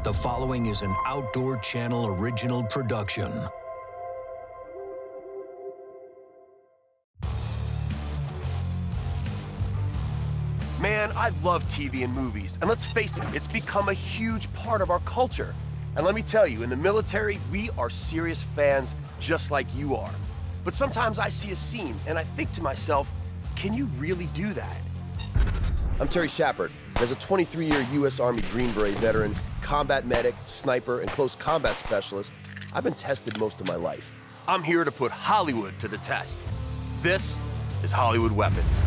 The following is an Outdoor Channel original production. Man, I love TV and movies, and let's face it, it's become a huge part of our culture. And let me tell you, in the military, we are serious fans just like you are. But sometimes I see a scene, and I think to myself, can you really do that? I'm Terry Schappert. As a 23-year U.S. Army Green Beret veteran, combat medic, sniper, and close combat specialist, I've been tested most of my life. I'm here to put Hollywood to the test. This is Hollywood Weapons.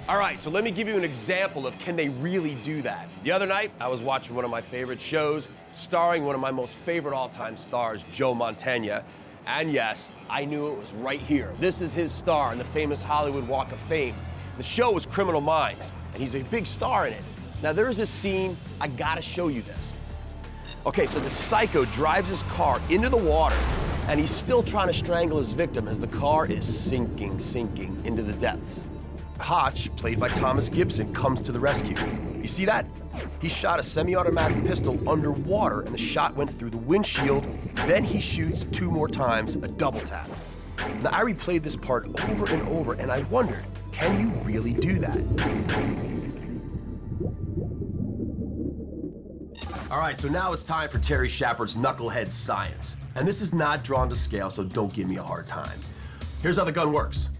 All right, so let me give you an example of can they really do that. The other night, I was watching one of my favorite shows, starring one of my most favorite all-time stars, Joe Mantegna. And yes, I knew it was right here. This is his star in the famous Hollywood Walk of Fame. The show was Criminal Minds, and he's a big star in it. Now there's a scene, I gotta show you this. Okay, so the psycho drives his car into the water, and he's still trying to strangle his victim as the car is sinking into the depths. Hotch, played by Thomas Gibson, comes to the rescue. You see that? He shot a semi-automatic pistol underwater, and the shot went through the windshield. Then he shoots 2 more times, a double tap. Now, I replayed this part over and over, and I wondered, can you really do that? All right, so now it's time for Terry Schappert's knucklehead science. And this is not drawn to scale, so don't give me a hard time. Here's how the gun works.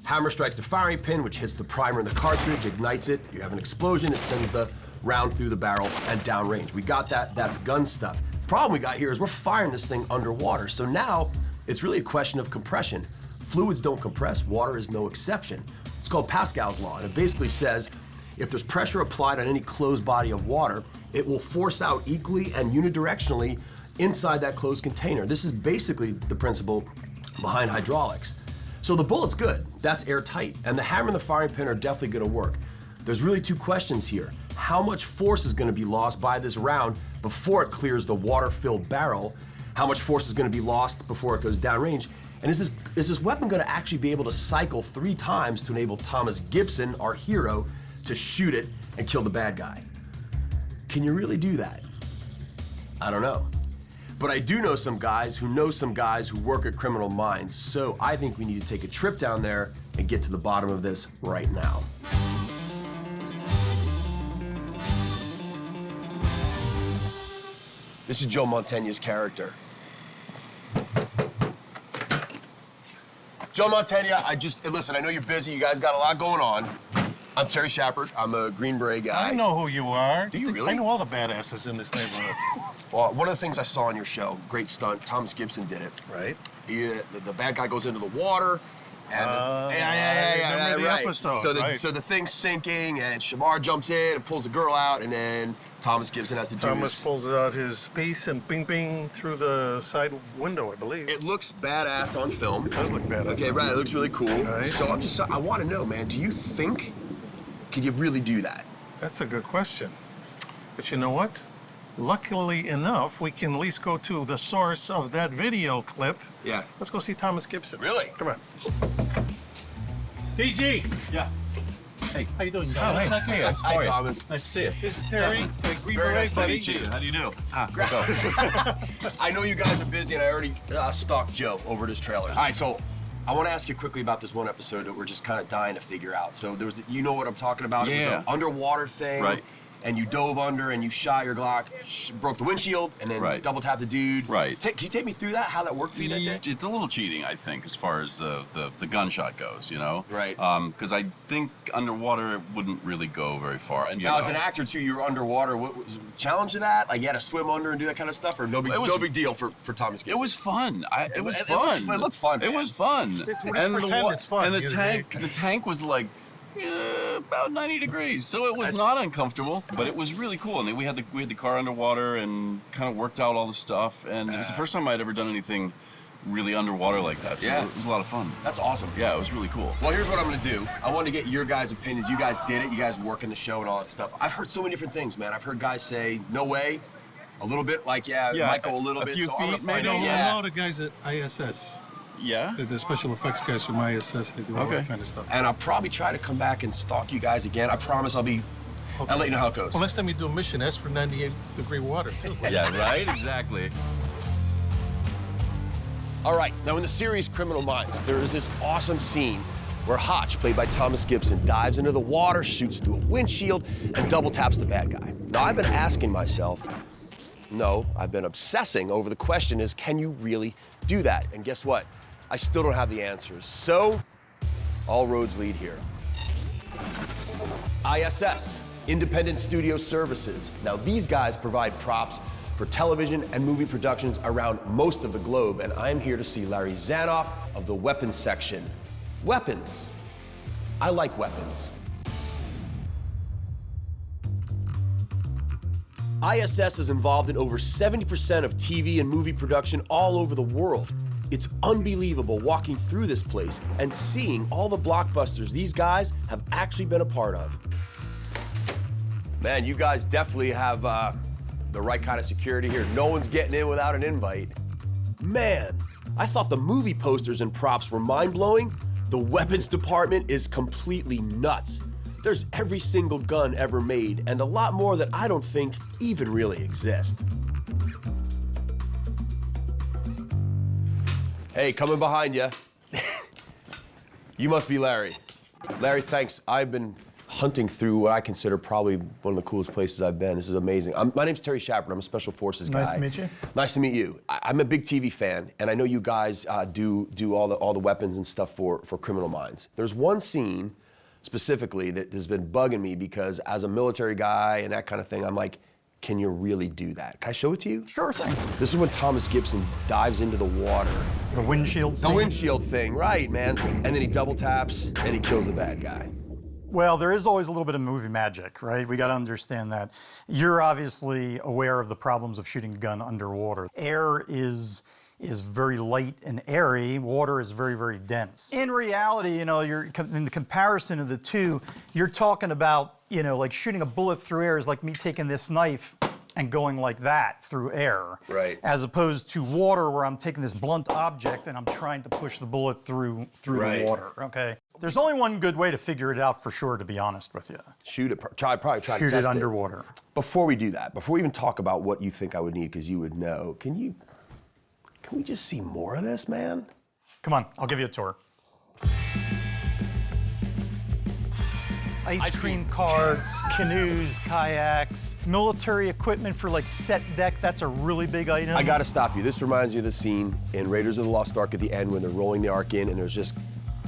Hammer strikes the firing pin, which hits the primer in the cartridge, ignites it. You have an explosion, it sends the round through the barrel and downrange. We got that, that's gun stuff. Problem we got here is we're firing this thing underwater, so now it's really a question of compression. Fluids don't compress, water is no exception. It's called Pascal's law, and it basically says if there's pressure applied on any closed body of water, it will force out equally and unidirectionally inside that closed container. This is basically the principle behind hydraulics. So the bullet's good, that's airtight, and the hammer and the firing pin are definitely gonna work. There's really 2 questions here. How much force is gonna be lost by this round before it clears the water-filled barrel? How much force is gonna be lost before it goes downrange? And is this weapon gonna actually be able to cycle 3 times to enable Thomas Gibson, our hero, to shoot it and kill the bad guy? Can you really do that? I don't know. But I do know some guys who work at Criminal Minds, so I think we need to take a trip down there and get to the bottom of this right now. This is Joe Mantegna's character. Joe Mantegna, listen, I know you're busy, you guys got a lot going on. I'm Terry Schappert, I'm a Green Beret guy. I know who you are. Do you really? I know all the badasses in this neighborhood. Well, one of the things I saw on your show, great stunt, Thomas Gibson did it. Right. The bad guy goes into the water, and right. Episode, so the thing's sinking, and Shamar jumps in and pulls the girl out, and then Thomas Gibson has to do Thomas pulls out his piece and bing bing through the side window, I believe. It looks badass on film. It does look badass. Okay, right, it looks really cool. Right. So I want to know, man, do you think, can you really do that? That's a good question. But you know what? Luckily enough, we can at least go to the source of that video clip. Yeah. Let's go see Thomas Gibson. Really? Come on. DG! Yeah. Hey, how you doing? Oh, hey. Hey, guys. How Hi, are you? Thomas. Nice to see you. This is Terry, the Green Very Beret nice to buddy. meet you. How do you do? I know you guys are busy, and I already stalked Joe over at his trailer. All right, so I want to ask you quickly about this one episode that we're just kind of dying to figure out. So there was, you know what I'm talking about? Yeah. It was an underwater thing. Right. And you dove under and you shot your Glock, broke the windshield, and then Right. double tapped the dude. Right. Can you take me through that? How that worked for you that day? It's a little cheating, I think, as far as the gunshot goes, you know? Right. Because I think underwater it wouldn't really go very far. And Now, as an actor, too, you were underwater. What was a challenge to that? Like, you had to swim under and do that kind of stuff? Or no big deal for Thomas Gibson? It was fun. It was It fun. looked fun, It man. was fun. Pretend it's fun. And the You tank was like about 90 degrees, so it was not uncomfortable, but it was really cool. And then we had the car underwater and kind of worked out all the stuff. And it was the first time I'd ever done anything really underwater like that. So Yeah. it was a lot of fun. That's awesome. Yeah, it was really cool. Well, here's what I'm gonna do. I want to get your guys' opinions. You guys did it. You guys work in the show and all that stuff. I've heard so many different things, man. I've heard guys say, no way. A little bit, like, yeah, it might go a little bit. few so I'm gonna feet, find maybe. out. I Yeah. know the guys at ISS. Yeah? The special effects guys from ISS, they do all that kind of stuff. And I'll probably try to come back and stalk you guys again. I promise I'll let you know how it goes. Well, next time you do a mission, ask for 98-degree water, too. Yeah, right? Exactly. All right, now in the series Criminal Minds, there is this awesome scene where Hotch, played by Thomas Gibson, dives into the water, shoots through a windshield, and double taps the bad guy. Now, I've been asking myself, no, I've been obsessing over the question is, can you really do that? And guess what? I still don't have the answers. So, all roads lead here. ISS, Independent Studio Services. Now, these guys provide props for television and movie productions around most of the globe, and I'm here to see Larry Zanoff of the weapons section. Weapons. I like weapons. ISS is involved in over 70% of TV and movie production all over the world. It's unbelievable walking through this place and seeing all the blockbusters these guys have actually been a part of. Man, you guys definitely have the right kind of security here. No one's getting in without an invite. Man, I thought the movie posters and props were mind-blowing. The weapons department is completely nuts. There's every single gun ever made, and a lot more that I don't think even really exist. Hey, coming behind you. You must be Larry. Larry, thanks. I've been hunting through what I consider probably one of the coolest places I've been. This is amazing. My name's Terry Schappert. I'm a special forces guy. Nice to meet you. Nice to meet you. I'm a big TV fan, and I know you guys do all the weapons and stuff for Criminal Minds. There's one scene specifically that has been bugging me because as a military guy and that kind of thing, I'm like, can you really do that? Can I show it to you? Sure thing. This is when Thomas Gibson dives into the water. The windshield scene? The windshield thing, right, man. And then he double taps and he kills the bad guy. Well, there is always a little bit of movie magic, right? We got to understand that. You're obviously aware of the problems of shooting a gun underwater. Air is very light and airy. Water is very, very dense. In reality, you know, in the comparison of the two, you're talking about, you know, like shooting a bullet through air is like me taking this knife and going like that through air. Right. As opposed to water where I'm taking this blunt object and I'm trying to push the bullet through Right. the water, okay? There's only one good way to figure it out for sure, to be honest with you. Shoot it, probably try to Shoot test it underwater. Before we do that, before we even talk about what you think I would need, because you would know, can we just see more of this, man? Come on, I'll give you a tour. Ice cream carts, canoes, kayaks, military equipment for like set deck, that's a really big item. I gotta stop you. This reminds me of the scene in Raiders of the Lost Ark at the end when they're rolling the Ark in and there's just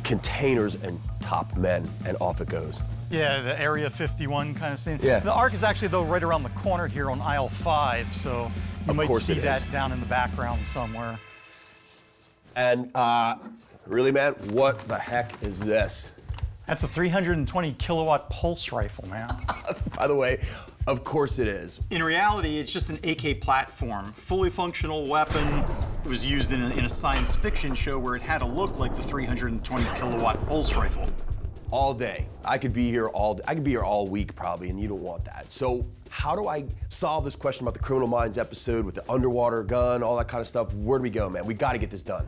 containers and top men, and off it goes. Yeah, the Area 51 kind of scene. Yeah. The Ark is actually, though, right around the corner here on aisle 5, so you might see that down in the background somewhere. And really, man, what the heck is this? That's a 320 kilowatt pulse rifle, man. By the way, of course it is. In reality, it's just an AK platform, fully functional weapon. It was used in a science fiction show where it had to look like the 320 kilowatt pulse rifle. All day. I could be here all week probably, and you don't want that. So how do I solve this question about the Criminal Minds episode with the underwater gun, all that kind of stuff? Where do we go, man? We got to get this done.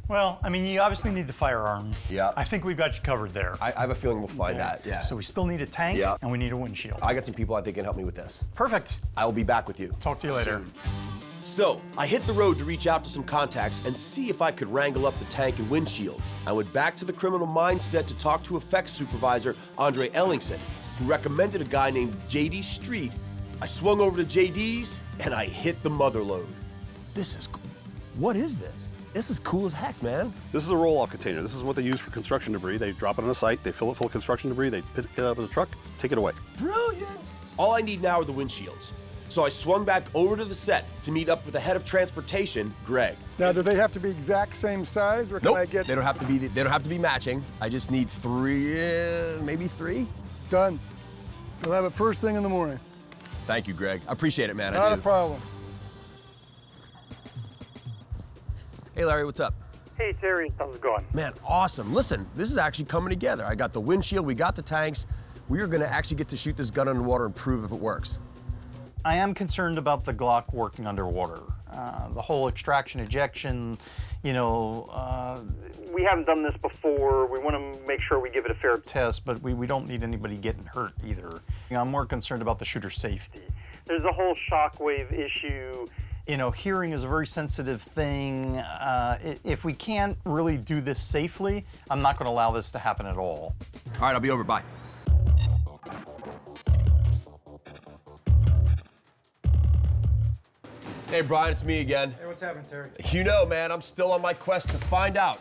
Well, I mean, you obviously need the firearm. Yeah. I think we've got you covered there. I have a feeling we'll find that, yeah. So we still need a tank, Yeah. and we need a windshield. I got some people I think can help me with this. Perfect. I will be back with you. Talk to you later. Soon. So, I hit the road to reach out to some contacts and see if I could wrangle up the tank and windshields. I went back to the Criminal Minds set to talk to effects supervisor Andre Ellingson, who recommended a guy named JD Street. I swung over to JD's and I hit the mother load. What is this? This is cool as heck, man. This is a roll-off container. This is what they use for construction debris. They drop it on a site, they fill it full of construction debris, they pick it up in the truck, take it away. Brilliant. All I need now are the windshields. So I swung back over to the set to meet up with the head of transportation, Greg. Now, do they have to be exact same size, or can Nope, I get they don't have to be matching. I just need maybe three. done? We'll have it first thing in the morning. Thank you, Greg. I appreciate it, man. I Not do. a problem. Hey, Larry, what's up? Hey, Terry, how's it going? Man, awesome. Listen, this is actually coming together. I got the windshield, we got the tanks. We are gonna actually get to shoot this gun underwater and prove if it works. I am concerned about the Glock working underwater. the whole extraction, ejection, you know. We haven't done this before. We want to make sure we give it a fair Test, but we don't need anybody getting hurt either. I'm more concerned about the shooter's safety. There's a whole shockwave issue. You know, hearing is a very sensitive thing. If we can't really do this safely, I'm not going to allow this to happen at all. All right, I'll be over. Bye. Hey, Brian, it's me again. Hey, what's happening, Terry? You know, man, I'm still on my quest to find out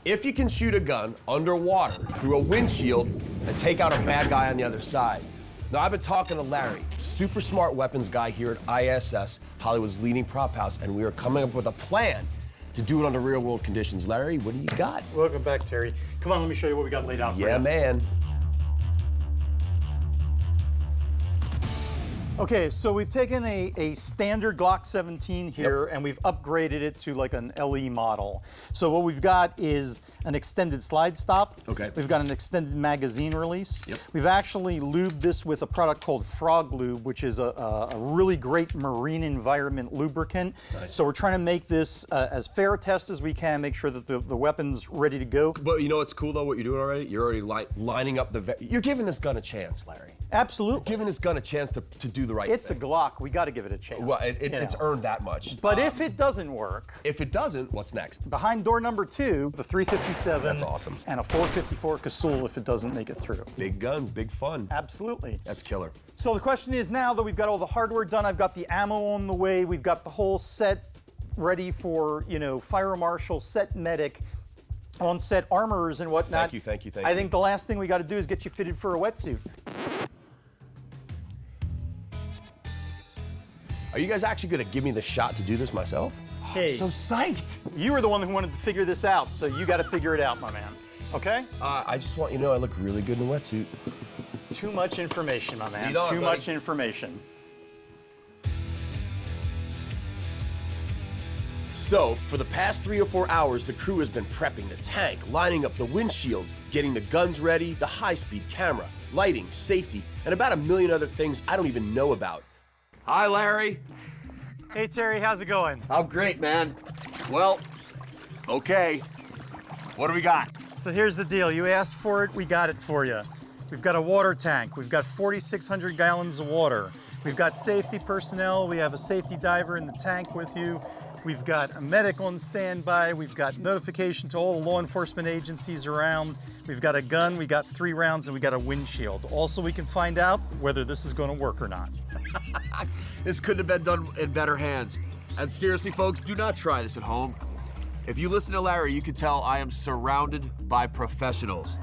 if you can shoot a gun underwater through a windshield and take out a bad guy on the other side. Now, I've been talking to Larry, super smart weapons guy here at ISS, Hollywood's leading prop house, and we are coming up with a plan to do it under real-world conditions. Larry, what do you got? Welcome back, Terry. Come on, let me show you what we got laid out for you. Yeah, man. Okay, so we've taken a standard Glock 17 here and we've upgraded it to like an LE model. So what we've got is an extended slide stop. Okay. We've got an extended magazine release. Yep. We've actually lubed this with a product called Frog Lube, which is a really great marine environment lubricant. Nice. So we're trying to make this as fair a test as we can, make sure that the weapon's ready to go. But you know what's cool, though, what you're doing already? You're already lining up you're giving this gun a chance, Larry. Absolutely. Giving this gun a chance to do the right It's thing. a Glock. We got to give it a chance. Well, you it's know. earned that much. But if it doesn't work, If it doesn't, what's next? behind door number 2, the 357. That's awesome. And a 454 Casull if it doesn't make it through. Big guns, big fun. Absolutely. That's killer. So the question is, now that we've got all the hardware done, I've got the ammo on the way, we've got the whole set ready for, you know, fire marshal, set medic, on set armorers and whatnot. Thank you. I think the last thing we got to do is get you fitted for a wetsuit. Are you guys actually gonna give me the shot to do this myself? Hey. I'm so psyched. You were the one who wanted to figure this out, so you got to figure it out, my man. Okay? I just want you to know I look really good in a wetsuit. Too much information, my man. Lead on, Too buddy. much information. So, for the past 3 or 4 hours, the crew has been prepping the tank, lining up the windshields, getting the guns ready, the high-speed camera, lighting, safety, and about a million other things I don't even know about. Hi, Larry. Hey, Terry, how's it going? I'm great, man. Well, okay. What do we got? So here's the deal. You asked for it, we got it for you. We've got a water tank. We've got 4,600 gallons of water. We've got safety personnel. We have a safety diver in the tank with you. We've got a medic on standby. We've got notification to all the law enforcement agencies around. We've got a gun, we got 3 rounds, and we got a windshield. Also, we can find out whether this is going to work or not. This couldn't have been done in better hands. And seriously, folks, do not try this at home. If you listen to Larry, you can tell I am surrounded by professionals.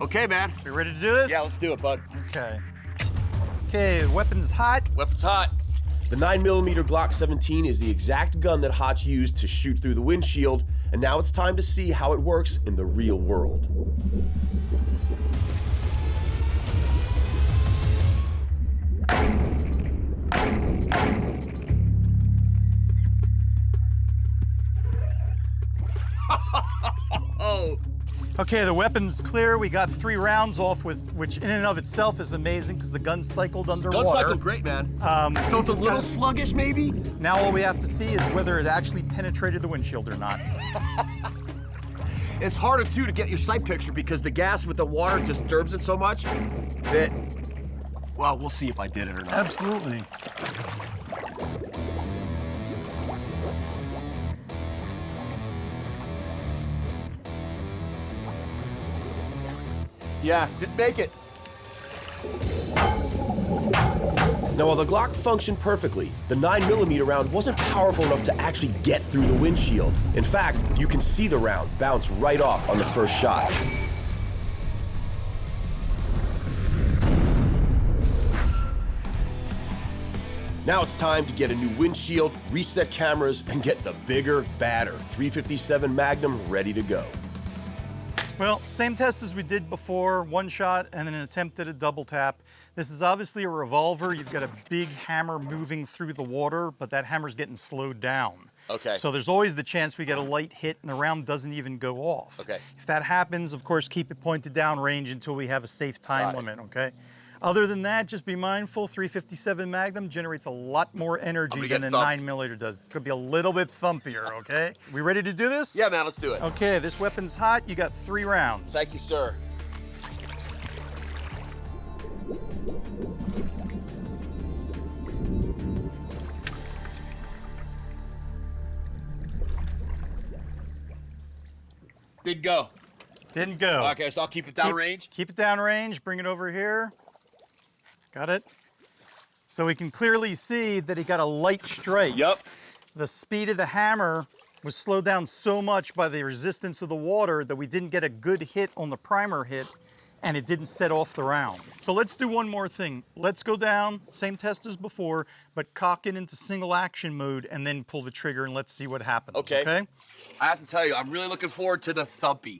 Okay, man. You ready to do this? Yeah, let's do it, bud. Okay. Okay, weapon's hot. Weapon's hot. The 9mm Glock 17 is the exact gun that Hotch used to shoot through the windshield, and now it's time to see how it works in the real world. Okay, the weapon's clear. We got 3 rounds off, which in and of itself is amazing because the gun cycled underwater. Gun cycle, great, man. Felt a little sluggish, maybe? Now all we have to see is whether it actually penetrated the windshield or not. It's harder, too, to get your sight picture because the gas with the water disturbs it so much that, well, we'll see if I did it or not. Absolutely. Yeah, didn't make it. Now, while the Glock functioned perfectly, the 9mm round wasn't powerful enough to actually get through the windshield. In fact, you can see the round bounce right off on the first shot. Now it's time to get a new windshield, reset cameras, and get the bigger, badder 357 Magnum ready to go. Well, same test as we did before, 1 shot and then an attempt at a double tap. This is obviously a revolver. You've got a big hammer moving through the water, but that hammer's getting slowed down. Okay. So there's always the chance we get a light hit and the round doesn't even go off. Okay. If that happens, of course, keep it pointed down range until we have a safe time limit, okay? Other than that, just be mindful, 357 Magnum generates a lot more energy than a 9mm does. It's gonna be a little bit thumpier, okay? We ready to do this? Yeah, man, let's do it. Okay, this weapon's hot. You got 3 rounds. Thank you, sir. Didn't go. Didn't go. Okay, so I'll keep it downrange? Keep it downrange, bring it over here. Got it? So we can clearly see that he got a light strike. Yep. The speed of the hammer was slowed down so much by the resistance of the water that we didn't get a good hit on the primer hit, and it didn't set off the round. So let's do one more thing. Let's go down, same test as before, but cock it into single action mode and then pull the trigger and let's see what happens, okay? I have to tell you, I'm really looking forward to the thumpy.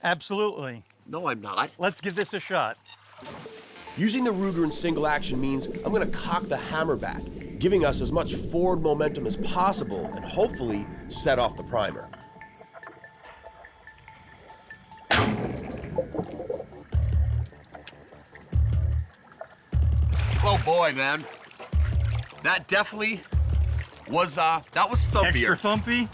Absolutely. No, I'm not. Let's give this a shot. Using the Ruger in single action means I'm gonna cock the hammer back, giving us as much forward momentum as possible and hopefully set off the primer. Oh boy, man. That definitely was, that was thumpier. Extra thumpy?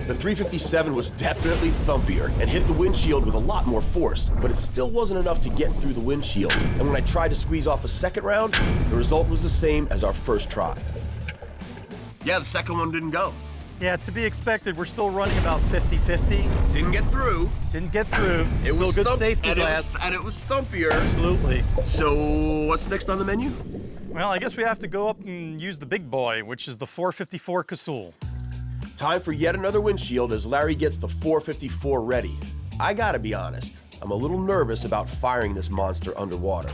The 357 was definitely thumpier and hit the windshield with a lot more force, but it still wasn't enough to get through the windshield. And when I tried to squeeze off a second round, the result was the same as our first try. Yeah, the second one didn't go. Yeah, to be expected. We're still running about 50-50. Didn't get through. Didn't get through. It Still was good safety glass. And it was thumpier. Absolutely. So what's next on the menu? Well, I guess we have to go up and use the big boy, which is the 454 Casull. Time for yet another windshield as Larry gets the 454 ready. I gotta be honest, I'm a little nervous about firing this monster underwater.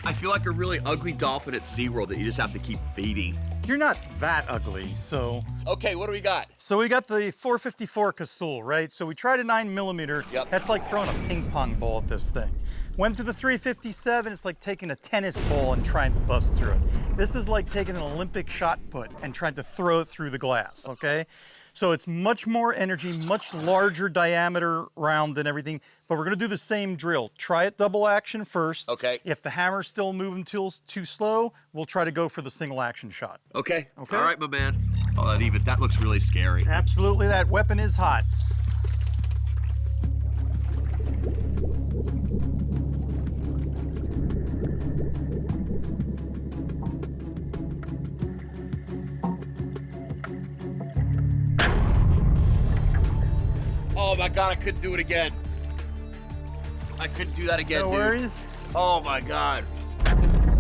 I feel like a really ugly dolphin at SeaWorld that you just have to keep feeding. You're not that ugly, so... Okay, what do we got? So we got the 454 Casull, right? So we tried a 9mm. Yep. That's like throwing a ping pong ball at this thing. Went to the 357, it's like taking a tennis ball and trying to bust through it. This is like taking an Olympic shot put and trying to throw it through the glass, okay? So it's much more energy, much larger diameter round than everything, but we're gonna do the same drill. Try it double action first. Okay. If the hammer's still moving too slow, we'll try to go for the single action shot. Okay. Okay. All right, my man. Oh, that looks really scary. Absolutely, that weapon is hot. Oh my God, I couldn't do it again. I couldn't do that again, No dude. worries. Oh my God.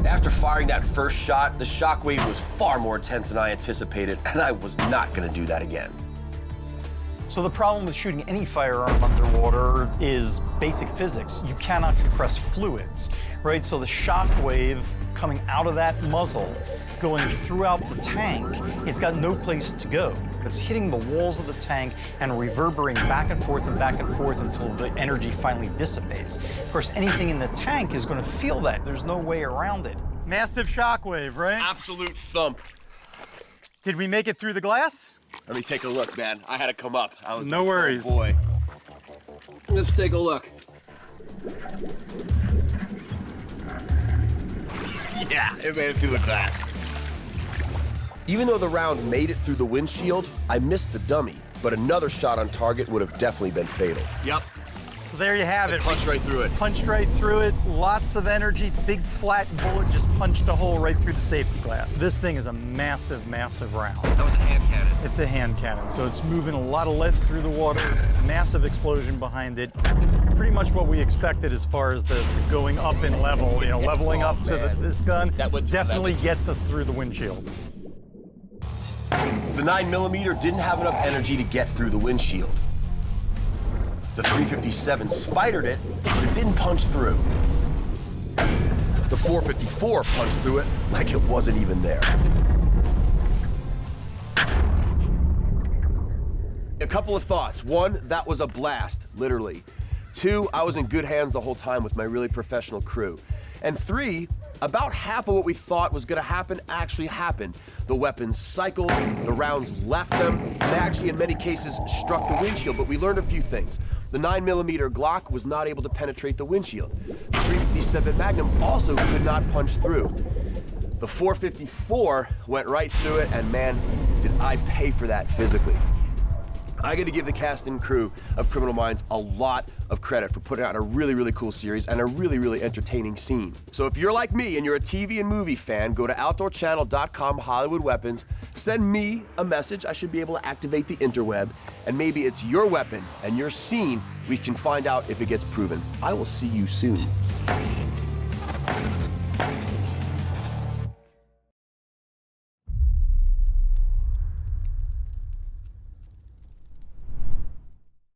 After firing that first shot, the shockwave was far more intense than I anticipated, and I was not gonna do that again. So the problem with shooting any firearm underwater is basic physics. You cannot compress fluids, right? So the shock wave coming out of that muzzle, going throughout the tank, it's got no place to go. It's hitting the walls of the tank and reverberating back and forth until the energy finally dissipates. Of course, anything in the tank is going to feel that. There's no way around it. Massive shock wave, right? Absolute thump. Did we make it through the glass? Let me take a look, man. I had to come up. I was No like, worries. Oh boy. Let's take a look. Yeah, it made it through the glass. Even though the round made it through the windshield, I missed the dummy, but another shot on target would have definitely been fatal. Yep. So there you have it. Punched right through it. Punched right through it, lots of energy, big flat bullet just punched a hole right through the safety glass. This thing is a massive, massive round. That was a hand cannon. It's a hand cannon, so it's moving a lot of lead through the water, massive explosion behind it. Pretty much what we expected as far as the going up in level, you know, leveling up to this gun definitely gets us through the windshield. The 9mm didn't have enough energy to get through the windshield. The 357 spidered it, but it didn't punch through. The 454 punched through it like it wasn't even there. A couple of thoughts. One, that was a blast, literally. Two, I was in good hands the whole time with my really professional crew. And three, about half of what we thought was gonna happen actually happened. The weapons cycled, the rounds left them, and they actually in many cases struck the windshield, but we learned a few things. The 9mm Glock was not able to penetrate the windshield. The 357 Magnum also could not punch through. The 454 went right through it, and man, did I pay for that physically. I got to give the cast and crew of Criminal Minds a lot of credit for putting out a really, really cool series and a really, really entertaining scene. So if you're like me and you're a TV and movie fan, go to outdoorchannel.com Hollywood Weapons, send me a message. I should be able to activate the interweb, and maybe it's your weapon and your scene. We can find out if it gets proven. I will see you soon.